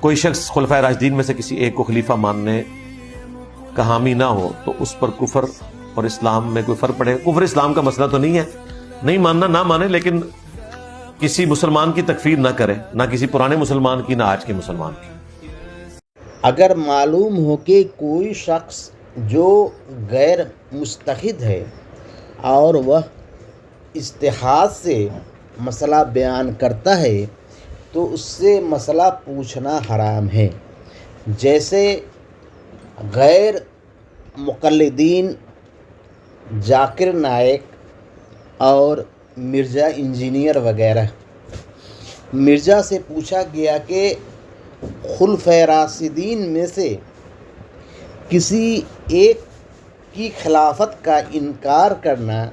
کوئی شخص خلفائے راشدین میں سے کسی ایک کو خلیفہ ماننے کا حامی نہ ہو تو اس پر کفر اور اسلام میں کوئی فرق پڑے؟ کفر اسلام کا مسئلہ تو نہیں ہے، نہیں ماننا نہ مانے، لیکن کسی مسلمان کی تکفیر نہ کرے، نہ کسی پرانے مسلمان کی، نہ آج کے مسلمان کی۔ اگر معلوم ہو کہ کوئی شخص جو غیر مجتہد ہے اور وہ اجتہاد سے مسئلہ بیان کرتا ہے تو اس سے مسئلہ پوچھنا حرام ہے، جیسے غیر مقلدین ذاکر نائک اور مرزا انجینئر وغیرہ۔ مرزا سے پوچھا گیا کہ خلفائے راشدین میں سے کسی ایک کی خلافت کا انکار کرنا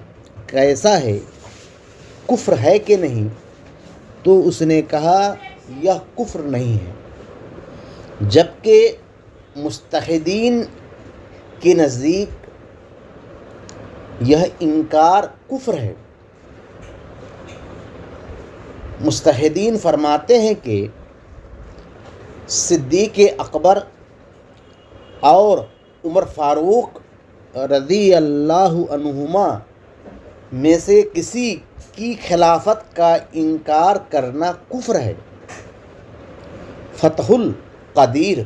کیسا ہے، کفر ہے کہ نہیں؟ تو اس نے کہا یہ کفر نہیں ہے، جبکہ مجتہدین کے نزدیک یہ انکار کفر ہے۔ مجتہدین فرماتے ہیں کہ صدیق اکبر اور عمر فاروق رضی اللہ عنہما میں سے کسی کی خلافت کا انکار کرنا کفر ہے۔ فتح القدیر